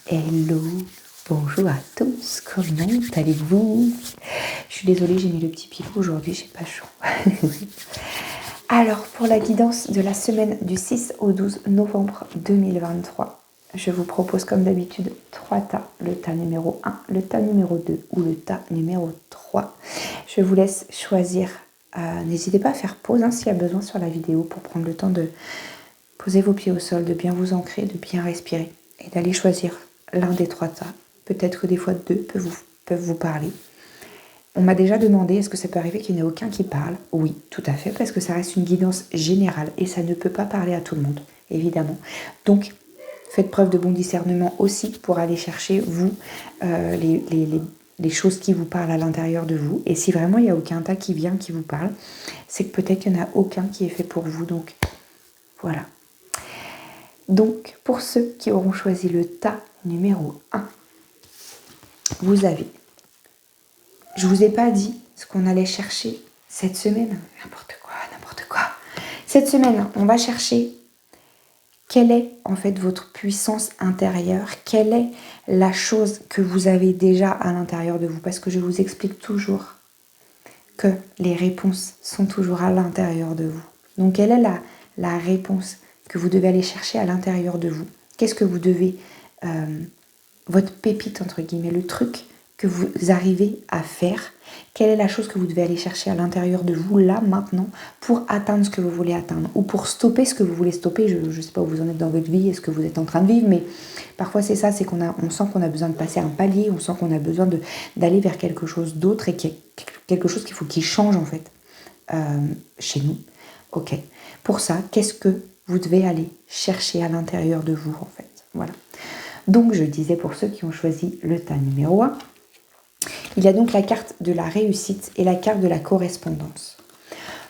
Hello, bonjour à tous, comment allez-vous? Je suis désolée, j'ai mis le petit pilou aujourd'hui, j'ai pas chaud. Alors, pour la guidance de la semaine du 6 au 12 novembre 2023, je vous propose comme d'habitude 3 tas. Le tas numéro 1, le tas numéro 2 ou le tas numéro 3. Je vous laisse choisir. N'hésitez pas à faire pause s'il y a besoin sur la vidéo pour prendre le temps de poser vos pieds au sol, de bien vous ancrer, de bien respirer et d'aller choisir l'un des 3 tas. Peut-être que des fois 2 peuvent vous parler. On m'a déjà demandé, est-ce que ça peut arriver qu'il n'y en ait aucun qui parle? Oui, tout à fait, parce que ça reste une guidance générale et ça ne peut pas parler à tout le monde, évidemment. Donc, faites preuve de bon discernement aussi pour aller chercher, vous, les choses qui vous parlent à l'intérieur de vous. Et si vraiment il n'y a aucun tas qui vient, qui vous parle, c'est que peut-être qu'il n'y en a aucun qui est fait pour vous. Donc, voilà. Donc, pour ceux qui auront choisi le tas numéro 1, vous avez... Je vous ai pas dit ce qu'on allait chercher cette semaine. N'importe quoi. Cette semaine, on va chercher quelle est en fait votre puissance intérieure, quelle est la chose que vous avez déjà à l'intérieur de vous. Parce que je vous explique toujours que les réponses sont toujours à l'intérieur de vous. Donc, quelle est la réponse que vous devez aller chercher à l'intérieur de vous? Qu'est-ce que vous devez... votre pépite, entre guillemets, le truc que vous arrivez à faire, quelle est la chose que vous devez aller chercher à l'intérieur de vous, là, maintenant, pour atteindre ce que vous voulez atteindre, ou pour stopper ce que vous voulez stopper. Je ne sais pas où vous en êtes dans votre vie, est-ce que vous êtes en train de vivre, mais parfois c'est ça, c'est on sent qu'on a besoin de passer un palier, on sent qu'on a besoin d'aller vers quelque chose d'autre, et quelque chose qu'il faut qu'il change, en fait, chez nous. Ok. Pour ça, qu'est-ce que vous devez aller chercher à l'intérieur de vous, en fait? Voilà. Donc, je disais pour ceux qui ont choisi le tas numéro 1, il y a donc la carte de la réussite et la carte de la correspondance.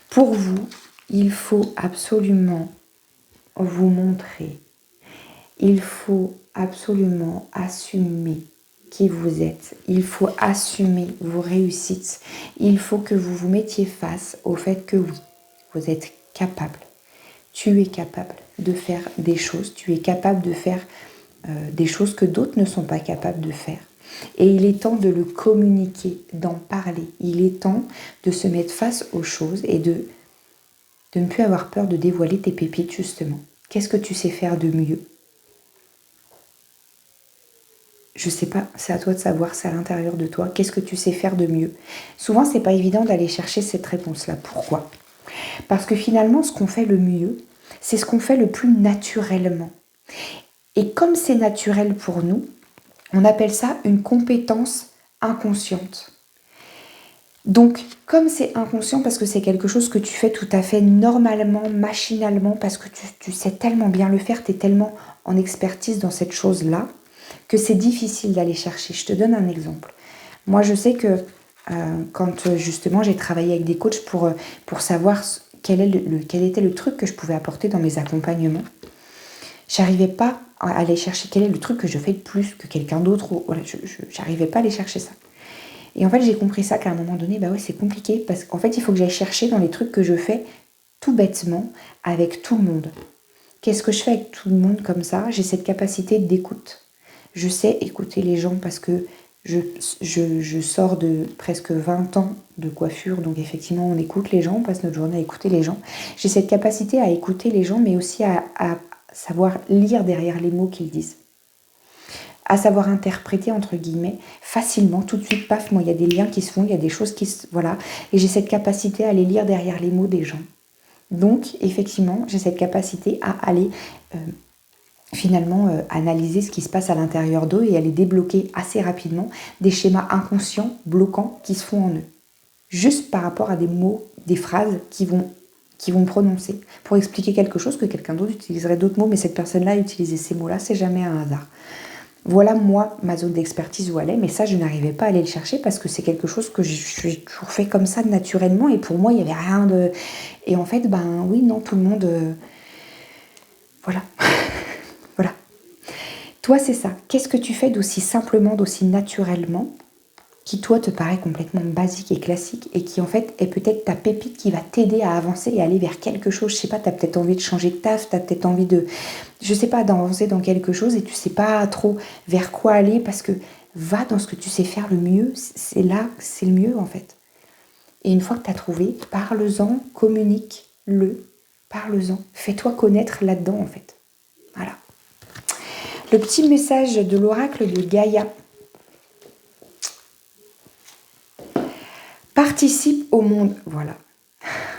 Pour vous, il faut absolument vous montrer, il faut absolument assumer qui vous êtes, il faut assumer vos réussites, il faut que vous vous mettiez face au fait que oui, vous êtes capable. Tu es capable de faire des choses, tu es capable de faire des choses que d'autres ne sont pas capables de faire. Et il est temps de le communiquer, d'en parler. Il est temps de se mettre face aux choses et de ne plus avoir peur de dévoiler tes pépites, justement. Qu'est-ce que tu sais faire de mieux? Je sais pas, c'est à toi de savoir, c'est à l'intérieur de toi. Qu'est-ce que tu sais faire de mieux? Souvent, c'est pas évident d'aller chercher cette réponse-là. Pourquoi? Parce que finalement, ce qu'on fait le mieux, c'est ce qu'on fait le plus naturellement. Et comme c'est naturel pour nous, on appelle ça une compétence inconsciente. Donc, comme c'est inconscient, parce que c'est quelque chose que tu fais tout à fait normalement, machinalement, parce que tu sais tellement bien le faire, tu es tellement en expertise dans cette chose-là, que c'est difficile d'aller chercher. Je te donne un exemple. Moi, je sais que quand justement j'ai travaillé avec des coachs pour savoir quel était le truc que je pouvais apporter dans mes accompagnements, j'arrivais pas à aller chercher quel est le truc que je fais de plus que quelqu'un d'autre. Voilà, j'arrivais pas à aller chercher ça. Et en fait, j'ai compris ça qu'à un moment donné, bah ouais, c'est compliqué parce qu'en fait, il faut que j'aille chercher dans les trucs que je fais tout bêtement avec tout le monde. Qu'est-ce que je fais avec tout le monde comme ça? J'ai cette capacité d'écoute. Je sais écouter les gens parce que je sors de presque 20 ans de coiffure, donc effectivement, on écoute les gens, on passe notre journée à écouter les gens. J'ai cette capacité à écouter les gens, mais aussi à savoir lire derrière les mots qu'ils disent. À savoir interpréter, entre guillemets, facilement, tout de suite, paf, moi, il y a des liens qui se font, il y a des choses qui se... Voilà. Et j'ai cette capacité à aller lire derrière les mots des gens. Donc, effectivement, j'ai cette capacité à aller finalement analyser ce qui se passe à l'intérieur d'eux et aller débloquer assez rapidement des schémas inconscients, bloquants, qui se font en eux. Juste par rapport à des mots, des phrases qui vont prononcer pour expliquer quelque chose que quelqu'un d'autre utiliserait d'autres mots, mais cette personne-là a utilisé ces mots-là, c'est jamais un hasard. Voilà, moi, ma zone d'expertise où elle est, mais ça, je n'arrivais pas à aller le chercher parce que c'est quelque chose que j'ai toujours fait comme ça, naturellement, et pour moi, il n'y avait rien de... Et en fait, ben oui, non, tout le monde... Voilà. Voilà. Toi, c'est ça. Qu'est-ce que tu fais d'aussi simplement, d'aussi naturellement, qui toi te paraît complètement basique et classique et qui en fait est peut-être ta pépite qui va t'aider à avancer et aller vers quelque chose. Je sais pas, tu as peut-être envie de changer de taf, tu as peut-être envie de, je sais pas, d'avancer dans quelque chose et tu sais pas trop vers quoi aller parce que va dans ce que tu sais faire le mieux, c'est là, c'est le mieux en fait. Et une fois que tu as trouvé, parle-en, communique-le, parle-en, fais-toi connaître là-dedans en fait. Voilà. Le petit message de l'oracle de Gaïa. Participe au monde. Voilà.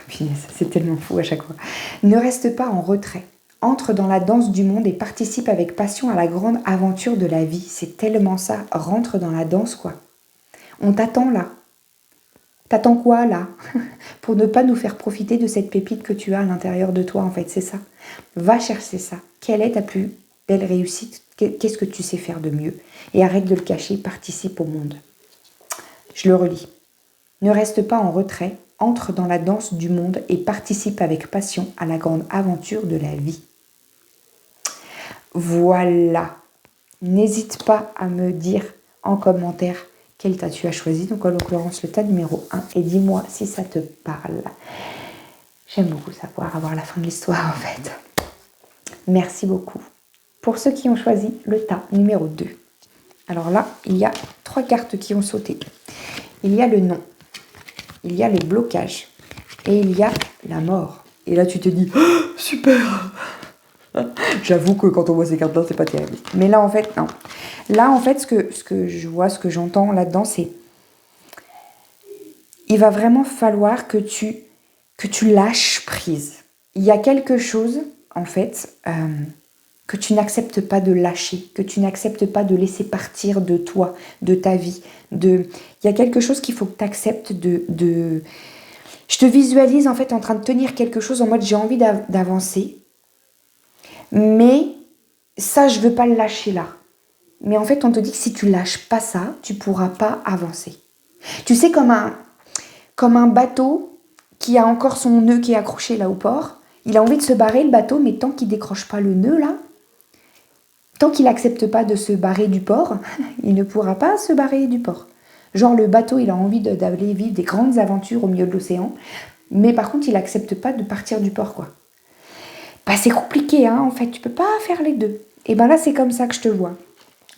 Punaise, c'est tellement fou à chaque fois. Ne reste pas en retrait. Entre dans la danse du monde et participe avec passion à la grande aventure de la vie. C'est tellement ça. Rentre dans la danse, quoi. On t'attend là. T'attends quoi là? Pour ne pas nous faire profiter de cette pépite que tu as à l'intérieur de toi, en fait, c'est ça. Va chercher ça. Quelle est ta plus belle réussite? Qu'est-ce que tu sais faire de mieux? Et arrête de le cacher, participe au monde. Je le relis. Ne reste pas en retrait, entre dans la danse du monde et participe avec passion à la grande aventure de la vie. Voilà. N'hésite pas à me dire en commentaire quel tas tu as choisi, donc en l'occurrence le tas numéro 1, et dis-moi si ça te parle. J'aime beaucoup savoir, avoir la fin de l'histoire en fait. Merci beaucoup. Pour ceux qui ont choisi le tas numéro 2. Alors là, il y a 3 cartes qui ont sauté. Il y a le nom. Il y a les blocages et il y a la mort. Et là, tu te dis, oh, super. J'avoue que quand on voit ces cartes-là, c'est pas terrible. Mais là, en fait, non. Là, en fait, ce que je vois, ce que j'entends là-dedans, c'est il va vraiment falloir que tu lâches prise. Il y a quelque chose, en fait, que tu n'acceptes pas de lâcher, que tu n'acceptes pas de laisser partir de toi, de ta vie. Il y a quelque chose qu'il faut que tu acceptes de... Je te visualise en fait en train de tenir quelque chose en mode j'ai envie d'avancer, mais ça je veux pas le lâcher là. Mais en fait on te dit que si tu lâches pas ça, tu pourras pas avancer. Tu sais comme un bateau qui a encore son nœud qui est accroché là au port, il a envie de se barrer le bateau, mais tant qu'il décroche pas le nœud là, tant qu'il n'accepte pas de se barrer du port, il ne pourra pas se barrer du port. Genre le bateau, il a envie d'aller vivre des grandes aventures au milieu de l'océan, mais par contre, il n'accepte pas de partir du port, quoi. Bah, c'est compliqué, hein, en fait, tu peux pas faire les deux. Et ben là, c'est comme ça que je te vois.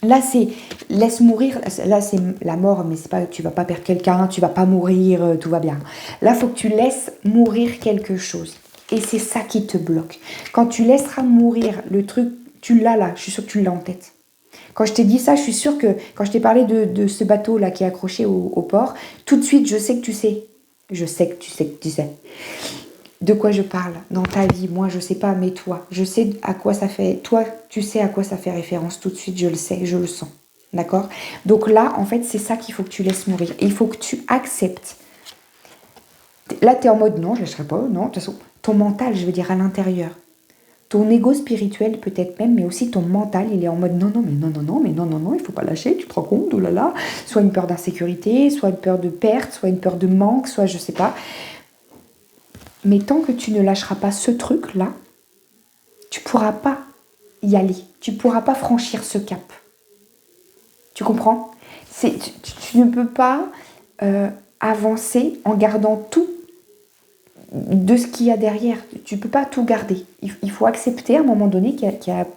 Là, c'est laisse mourir, là, c'est la mort, mais c'est pas, tu vas pas perdre quelqu'un, tu vas pas mourir, tout va bien. Là, il faut que tu laisses mourir quelque chose. Et c'est ça qui te bloque. Quand tu laisseras mourir le truc, tu l'as là, je suis sûre que tu l'as en tête. Quand je t'ai dit ça, je suis sûre que quand je t'ai parlé de ce bateau-là qui est accroché au port, tout de suite, je sais que tu sais. Je sais que tu sais que tu sais. De quoi je parle dans ta vie? Moi, je sais pas, mais toi, je sais à quoi ça fait. Toi, tu sais à quoi ça fait référence tout de suite, je le sais, je le sens. D'accord? Donc là, en fait, c'est ça qu'il faut que tu laisses mourir. Et il faut que tu acceptes. Là, tu es en mode non, je ne lâcherai pas. Non, de toute façon, ton mental, je veux dire, à l'intérieur. Ton ego spirituel peut-être même, mais aussi ton mental, il est en mode non, non, mais non, non, non, mais non, non, non, il ne faut pas lâcher, tu te rends compte, oh là là. Soit une peur d'insécurité, soit une peur de perte, soit une peur de manque, soit je sais pas. Mais tant que tu ne lâcheras pas ce truc-là, tu ne pourras pas y aller. Tu ne pourras pas franchir ce cap. Tu comprends? Tu ne peux pas avancer en gardant tout de ce qu'il y a derrière. Tu ne peux pas tout garder. Il faut accepter à un moment donné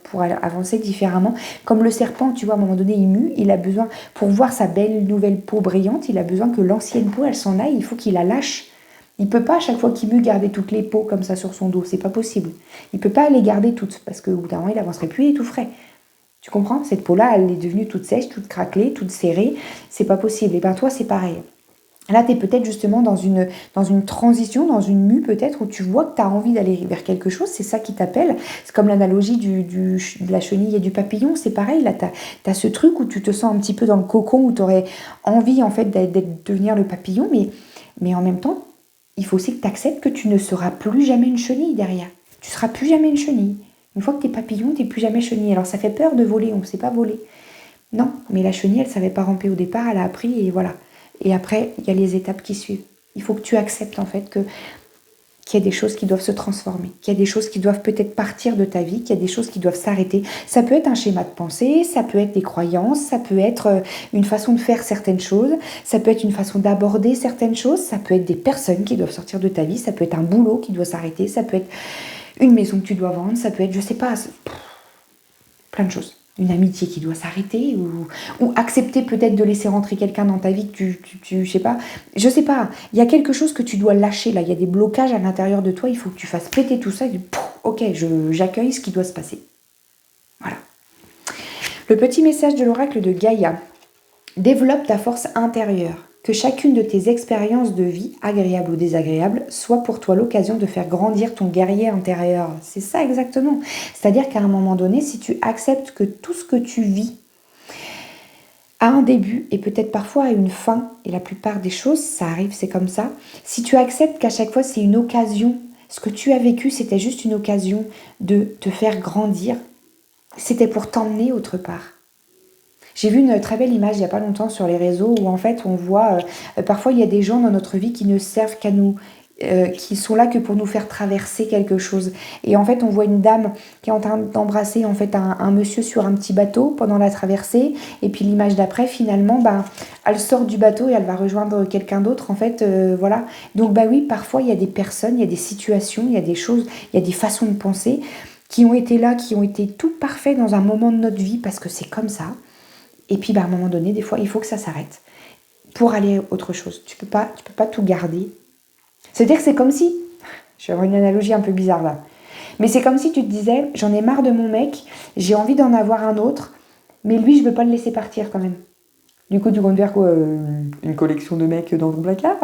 pour avancer différemment. Comme le serpent, tu vois, à un moment donné, il mue. Il a besoin, pour voir sa belle nouvelle peau brillante, il a besoin que l'ancienne peau, elle s'en aille. Il faut qu'il la lâche. Il ne peut pas, à chaque fois qu'il mue, garder toutes les peaux comme ça sur son dos. C'est pas possible. Il ne peut pas les garder toutes, parce qu'au bout d'un moment, il n'avancerait plus, il est tout frais. Tu comprends? Cette peau-là, elle est devenue toute sèche, toute craquelée, toute serrée. C'est pas possible. Et bien toi, c'est pareil. Là, tu es peut-être justement dans une transition, dans une mue peut-être, où tu vois que tu as envie d'aller vers quelque chose, c'est ça qui t'appelle. C'est comme l'analogie de la chenille et du papillon, c'est pareil, là, tu as ce truc où tu te sens un petit peu dans le cocon, où tu aurais envie en fait de devenir le papillon, mais en même temps, il faut aussi que tu acceptes que tu ne seras plus jamais une chenille derrière. Tu ne seras plus jamais une chenille. Une fois que tu es papillon, tu n'es plus jamais chenille. Alors ça fait peur de voler, on ne sait pas voler. Non, mais la chenille, elle ne savait pas ramper au départ, elle a appris et voilà. Et après, il y a les étapes qui suivent. Il faut que tu acceptes en fait que qu'il y a des choses qui doivent se transformer, qu'il y a des choses qui doivent peut-être partir de ta vie, qu'il y a des choses qui doivent s'arrêter. Ça peut être un schéma de pensée, ça peut être des croyances, ça peut être une façon de faire certaines choses, ça peut être une façon d'aborder certaines choses, ça peut être des personnes qui doivent sortir de ta vie, ça peut être un boulot qui doit s'arrêter, ça peut être une maison que tu dois vendre, ça peut être, je sais pas, plein de choses. Une amitié qui doit s'arrêter ou accepter peut-être de laisser rentrer quelqu'un dans ta vie que je sais pas. Je sais pas, il y a quelque chose que tu dois lâcher là, il y a des blocages à l'intérieur de toi, il faut que tu fasses péter tout ça et ok, j'accueille ce qui doit se passer. Voilà. Le petit message de l'oracle de Gaïa. Développe ta force intérieure. Que chacune de tes expériences de vie, agréables ou désagréables, soit pour toi l'occasion de faire grandir ton guerrier intérieur. C'est ça exactement. C'est-à-dire qu'à un moment donné, si tu acceptes que tout ce que tu vis a un début et peut-être parfois a une fin, et la plupart des choses, ça arrive, c'est comme ça. Si tu acceptes qu'à chaque fois, c'est une occasion, ce que tu as vécu, c'était juste une occasion de te faire grandir, c'était pour t'emmener autre part. J'ai vu une très belle image il n'y a pas longtemps sur les réseaux où en fait on voit, parfois il y a des gens dans notre vie qui ne servent qu'à nous, qui sont là que pour nous faire traverser quelque chose. Et en fait on voit une dame qui est en train d'embrasser en fait un monsieur sur un petit bateau pendant la traversée. Et puis l'image d'après finalement, elle sort du bateau et elle va rejoindre quelqu'un d'autre en fait, voilà. Donc oui, parfois il y a des personnes, il y a des situations, il y a des choses, il y a des façons de penser qui ont été là, qui ont été tout parfaits dans un moment de notre vie parce que c'est comme ça. Et puis, à un moment donné, des fois, il faut que ça s'arrête pour aller à autre chose. Tu peux pas tout garder. C'est-à-dire que c'est comme si... Je vais avoir une analogie un peu bizarre là. Mais c'est comme si tu te disais, j'en ai marre de mon mec, j'ai envie d'en avoir un autre, mais lui, je veux pas le laisser partir quand même. Du coup, tu comptes faire quoi une collection de mecs dans ton placard?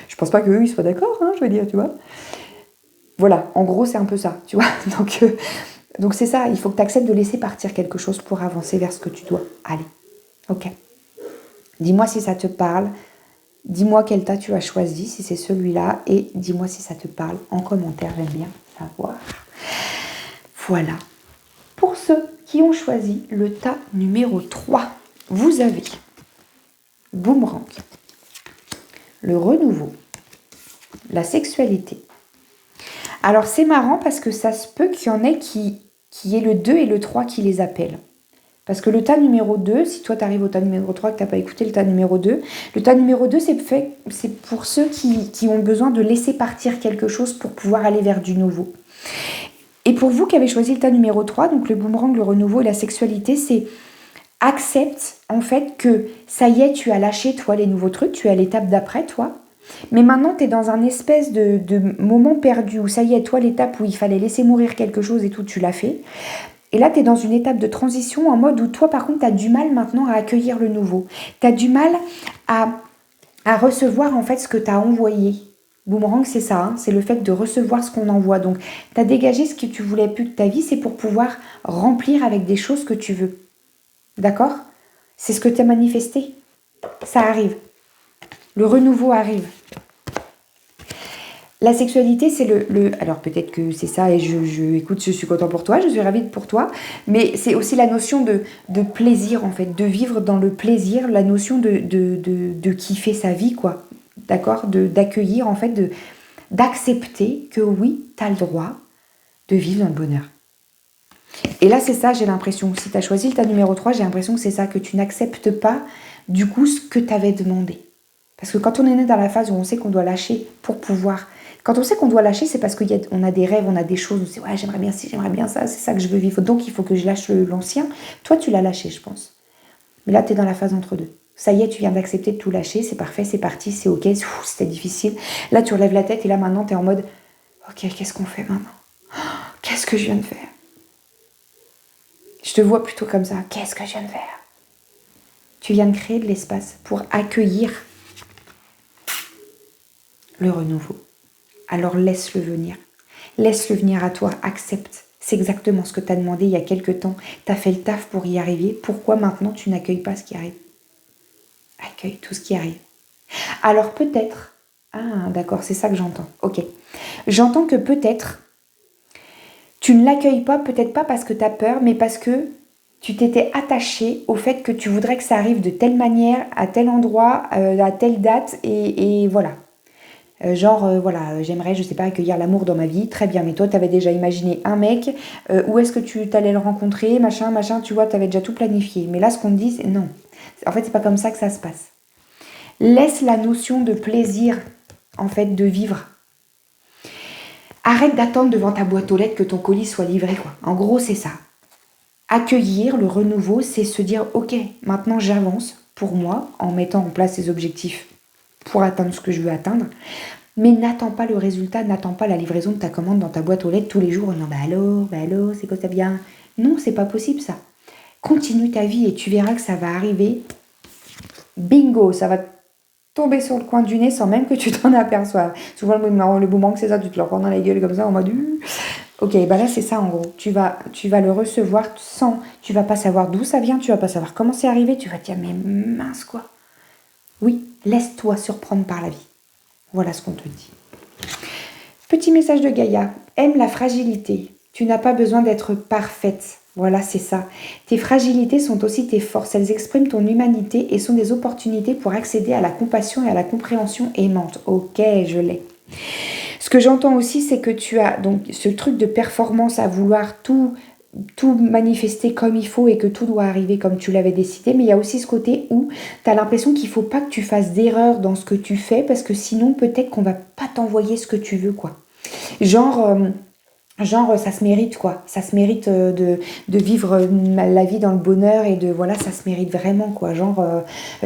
Je pense pas qu'eux, ils soient d'accord, je veux dire, tu vois. Voilà, en gros, c'est un peu ça, tu vois. Donc c'est ça, il faut que tu acceptes de laisser partir quelque chose pour avancer vers ce que tu dois aller. Ok. Dis-moi si ça te parle. Dis-moi quel tas tu as choisi, si c'est celui-là. Et dis-moi si ça te parle en commentaire, j'aime bien savoir. Voilà. Pour ceux qui ont choisi le tas numéro 3, vous avez Boomerang, le renouveau, la sexualité. Alors c'est marrant parce que ça se peut qu'il y en ait qui est le 2 et le 3 qui les appellent. Parce que le tas numéro 2, si toi tu arrives au tas numéro 3 que tu n'as pas écouté le tas numéro 2, le tas numéro 2 c'est pour ceux qui ont besoin de laisser partir quelque chose pour pouvoir aller vers du nouveau. Et pour vous qui avez choisi le tas numéro 3, donc le boomerang, le renouveau et la sexualité, c'est accepte en fait que ça y est, tu as lâché toi les nouveaux trucs, tu es à l'étape d'après toi. Mais maintenant, tu es dans un espèce de moment perdu où ça y est, toi, l'étape où il fallait laisser mourir quelque chose et tout, tu l'as fait. Et là, tu es dans une étape de transition en mode où toi, par contre, tu as du mal maintenant à accueillir le nouveau. Tu as du mal à recevoir en fait ce que tu as envoyé. Boomerang, c'est ça, c'est le fait de recevoir ce qu'on envoie. Donc, tu as dégagé ce que tu voulais plus de ta vie, c'est pour pouvoir remplir avec des choses que tu veux. D'accord? C'est ce que tu as manifesté. Ça arrive. Le renouveau arrive. La sexualité, c'est alors peut-être que c'est ça, et écoute, je suis contente pour toi, je suis ravie pour toi, mais c'est aussi la notion de plaisir, en fait, de vivre dans le plaisir, la notion de kiffer sa vie, quoi, d'accord, d'accueillir, en fait, d'accepter que oui, tu as le droit de vivre dans le bonheur. Et là, c'est ça, j'ai l'impression, si tu as choisi le tas numéro 3, j'ai l'impression que c'est ça, que tu n'acceptes pas, du coup, ce que tu avais demandé. Parce que quand on est né dans la phase où on sait qu'on doit lâcher pour pouvoir... Quand on sait qu'on doit lâcher, c'est parce qu'on a des rêves, on a des choses, on se dit « Ouais, j'aimerais bien ci, j'aimerais bien ça, c'est ça que je veux vivre, donc il faut que je lâche l'ancien. » Toi, tu l'as lâché, je pense. Mais là, tu es dans la phase entre deux. Ça y est, tu viens d'accepter de tout lâcher, c'est parfait, c'est parti, c'est ok, c'était difficile. Là, tu relèves la tête et là, maintenant, tu es en mode « Ok, qu'est-ce qu'on fait maintenant ? Qu'est-ce que je viens de faire ?» Je te vois plutôt comme ça. « Qu'est-ce que je viens de faire ?» Tu viens de créer de l'espace pour accueillir le renouveau. Alors laisse-le venir. Laisse-le venir à toi, accepte. C'est exactement ce que tu as demandé il y a quelques temps. Tu as fait le taf pour y arriver. Pourquoi maintenant tu n'accueilles pas ce qui arrive ? Accueille tout ce qui arrive. Alors peut-être... Ah d'accord, c'est ça que j'entends. Ok. J'entends que peut-être tu ne l'accueilles pas, peut-être pas parce que tu as peur, mais parce que tu t'étais attaché au fait que tu voudrais que ça arrive de telle manière, à tel endroit, à telle date, et voilà. Voilà, j'aimerais, je sais pas, accueillir l'amour dans ma vie, très bien, mais toi, tu avais déjà imaginé un mec, où est-ce que tu t'allais le rencontrer, machin, tu vois, tu avais déjà tout planifié. Mais là, ce qu'on te dit, c'est non. En fait, c'est pas comme ça que ça se passe. Laisse la notion de plaisir, en fait, de vivre. Arrête d'attendre devant ta boîte aux lettres que ton colis soit livré, quoi. En gros, c'est ça. Accueillir le renouveau, c'est se dire, ok, maintenant j'avance pour moi, en mettant en place ces objectifs pour atteindre ce que je veux atteindre. Mais n'attends pas le résultat, n'attends pas la livraison de ta commande dans ta boîte aux lettres tous les jours. Non, allô, c'est quoi ça bien? Non, c'est pas possible ça. Continue ta vie et tu verras que ça va arriver. Bingo, ça va tomber sur le coin du nez sans même que tu t'en aperçoives. Souvent, le boomerang, c'est ça, tu te le prends dans la gueule comme ça en mode... Ok, bah là, c'est ça en gros. Tu vas le recevoir sans... Tu vas pas savoir d'où ça vient, tu vas pas savoir comment c'est arrivé, tu vas te dire, mais mince quoi. Oui, laisse-toi surprendre par la vie. Voilà ce qu'on te dit. Petit message de Gaïa. Aime la fragilité. Tu n'as pas besoin d'être parfaite. Voilà, c'est ça. Tes fragilités sont aussi tes forces. Elles expriment ton humanité et sont des opportunités pour accéder à la compassion et à la compréhension aimante. Ok, je l'ai. Ce que j'entends aussi, c'est que tu as donc ce truc de performance à vouloir tout manifester comme il faut et que tout doit arriver comme tu l'avais décidé, mais il y a aussi ce côté où tu as l'impression qu'il ne faut pas que tu fasses d'erreur dans ce que tu fais parce que sinon peut-être qu'on va pas t'envoyer ce que tu veux, quoi. Genre ça se mérite, quoi. Ça se mérite de vivre la vie dans le bonheur et de voilà, ça se mérite vraiment, quoi.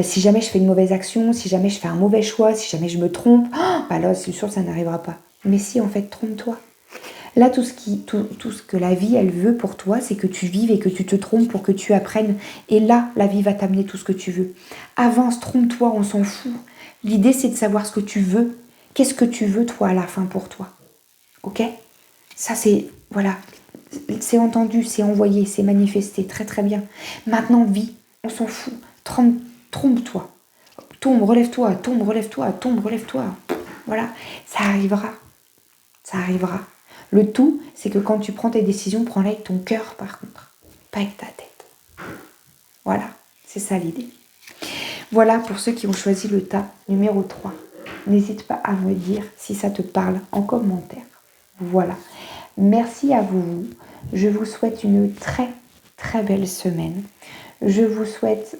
Si jamais je fais une mauvaise action, si jamais je fais un mauvais choix, si jamais je me trompe, bah là c'est sûr ça n'arrivera pas. Mais si en fait trompe-toi. Là, tout ce que la vie, elle veut pour toi, c'est que tu vives et que tu te trompes pour que tu apprennes. Et là, la vie va t'amener tout ce que tu veux. Avance, trompe-toi, on s'en fout. L'idée, c'est de savoir ce que tu veux. Qu'est-ce que tu veux, toi, à la fin, pour toi? Ok? Ça, c'est... Voilà. C'est entendu, c'est envoyé, c'est manifesté. Très, très bien. Maintenant, vis. On s'en fout. Trompe-toi. Tombe, relève-toi. Tombe, relève-toi. Tombe, relève-toi. Voilà. Ça arrivera. Ça arrivera. Le tout, c'est que quand tu prends tes décisions, prends-les avec ton cœur par contre, pas avec ta tête. Voilà, c'est ça l'idée. Voilà pour ceux qui ont choisi le tas numéro 3. N'hésite pas à me dire si ça te parle en commentaire. Voilà. Merci à vous. Je vous souhaite une très très belle semaine. Je vous souhaite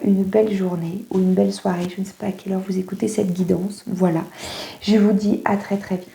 une belle journée ou une belle soirée. Je ne sais pas à quelle heure vous écoutez cette guidance. Voilà. Je vous dis à très très vite.